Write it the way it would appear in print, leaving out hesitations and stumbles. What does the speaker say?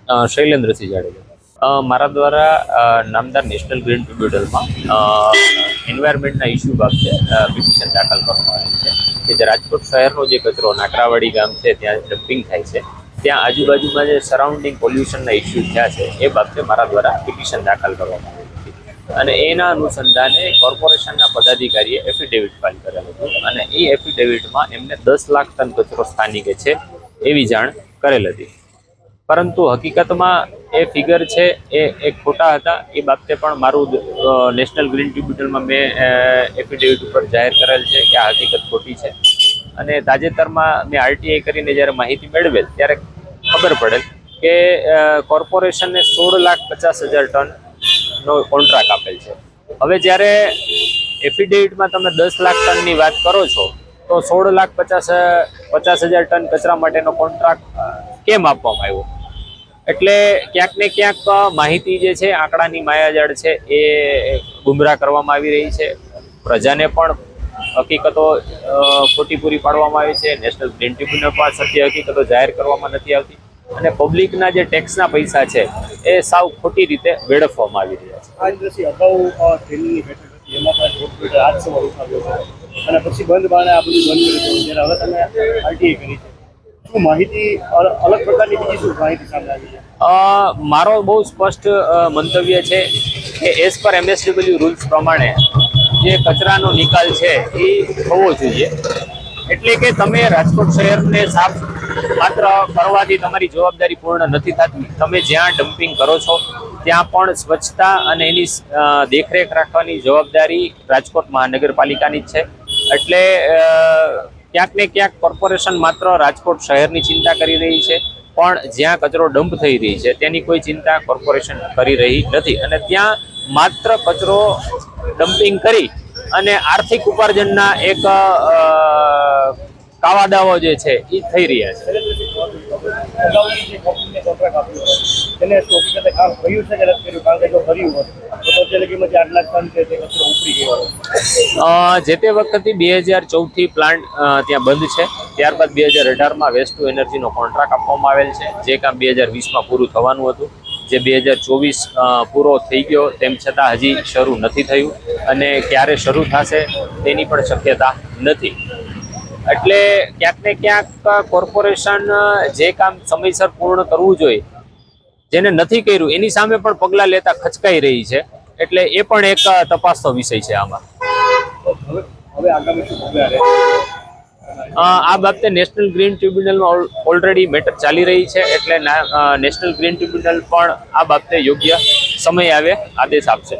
શૈલેન્દ્રસિંહ જાડેજા મારા દ્વારા નામદાર નેશનલ ગ્રીન ટ્રિબ્યુનલમાં એન્વાયરમેન્ટના ઇસ્યુ બાબતે પિટિશન દાખલ કરવામાં આવી છે કે જે રાજકોટ શહેરનો જે કચરો નાકરાવાડી ગામ છે ત્યાં ડમ્પિંગ થાય છે, ત્યાં આજુબાજુમાં જે સરાઉન્ડિંગ પોલ્યુશનના ઇસ્યુ થયા છે એ બાબતે મારા દ્વારા પિટિશન દાખલ કરવામાં આવી હતી અને એના અનુસંધાને કોર્પોરેશનના પદાધિકારીએ એફિડેવિટ ફાઇલ કરેલ હતું અને એ એફિડેવિટમાં એમને 10 લાખ ટન કચરો સ્થાનિકે છે એવી જાણ કરેલ હતી, પરંતુ હકીકતમાં એ ફિગર છે એ ખોટા હતા। એ બાબતે પણ મારું નેશનલ ગ્રીન ટ્રિબ્યુનલમાં મેં એફિડેવિટ ઉપર જાહેર કરેલ છે કે આ હકીકત ખોટી છે અને તાજેતરમાં મેં આરટીઆઈ કરીને જ્યારે માહિતી મેળવેલ ત્યારે ખબર પડેલ કે કોર્પોરેશનને 16,50,000 ટનનો કોન્ટ્રાક્ટ આપેલ છે। હવે જ્યારે એફિડેવિટમાં તમે 10 લાખ ટનની વાત કરો છો તો 16,50,000 ટન કચરા માટેનો કોન્ટ્રાક્ટ કેમ આપવામાં આવ્યો? એટલે ક્યાંક ને ક્યાંક માહિતી જે છે, આંકડાની માયાજાળ છે એ ગુમરાહ કરવામાં આવી રહી છે, પ્રજાને પણ હકીકતો ખોટી પૂરી પાડવામાં આવી છે, નેશનલ ગ્રીન ટ્રિબ્યુનલ પણ સત્ય હકીકતો જાહેર કરવામાં નથી આવતી અને પબ્લિકના જે ટેક્સના પૈસા છે એ સાવ ખોટી રીતે વેડફવામાં આવી રહ્યા છે। આ દિવસે અગાઉ ટ્રેનિંગની બેઠક હતી, એમાં પણ કોર્પોરેટર આજ સવાલ ઉઠાવ્યો છે અને પછી બંધ બારણે આ બધું બંધ કરી દીધું, જ્યારે હવે તમે આરટીઆઈ કરી છે, શું માહિતી અલગ પ્રકારની બીજી શું માહિતી સામે આવી છે? મારો બહુ સ્પષ્ટ મંતવ્ય છે કે એઝ પર MSW રૂલ્સ પ્રમાણે જે કચરાનો નિકાલ છે એ થવો જોઈએ, એટલે કે તમે રાજકોટ શહેરને સાફ માત્ર કરવાથી તમારી જવાબદારી પૂર્ણ નથી થતી, તમે જ્યાં ડમ્પિંગ કરો છો ત્યાં પણ સ્વચ્છતા અને એની દેખરેખ રાખવાની જવાબદારી રાજકોટ મહાનગરપાલિકાની જ છે। એટલે ક્યાંક ને ક્યાંક કોર્પોરેશન માત્ર રાજકોટ શહેરની ચિંતા કરી રહી છે, પણ જ્યાં કચરો ડમ્પ થઈ રહી છે તેની કોઈ ચિંતા કોર્પોરેશન કરી રહી નથી અને ત્યાં માત્ર કચરો ડમ્પિંગ કરી અને આર્થિક ઉપાર્જનના એક કાવાદાવો જે છે એ થઈ રહ્યા છે। અગાઉની જે કંપનીને કોન્ટ્રાક્ટ આપ્યો હતો તેને હકીકતે કામ કર્યું છે કે નથી કર્યું? કારણ કે જો કર્યું હોત તો અત્યારે 8 લાખ ટન છે તે કચરો ઉપડી ગયો હોત। જે તે વખતે 2014થી પ્લાન્ટ ત્યાં બંધ છે, ત્યારબાદ 2018માં વેસ્ટ ટુ એનર્જીનો કોન્ટ્રાક્ટ આપવામાં આવેલ છે, જે કામ 2020માં પૂરું થવાનું હતું, જે 2024 પૂરો થઈ ગયો તેમ છતાં હજી શરૂ નથી થયું અને ક્યારે શરૂ થશે તેની પણ શક્યતા નથી। એટલે ક્યાંક ને ક્યાંક કોર્પોરેશન જે કામ સમયસર પૂર્ણ કરવું જોઈએ, જેને નથી કર્યું એની સામે પણ પગલાં લેતા ખચકાઈ રહી છે, એટલે એ પણ એક તપાસનો વિષય છે આમાં। હવે આગામી શું પગલાં રહે? આ બાબતે નેશનલ ગ્રીન ટ્રિબ્યુનલમાં ઓલરેડી મેટર ચાલી રહી છે, એટલે નેશનલ ગ્રીન ટ્રિબ્યુનલ પણ આ બાબતે યોગ્ય સમય આવે આદેશ આપશે।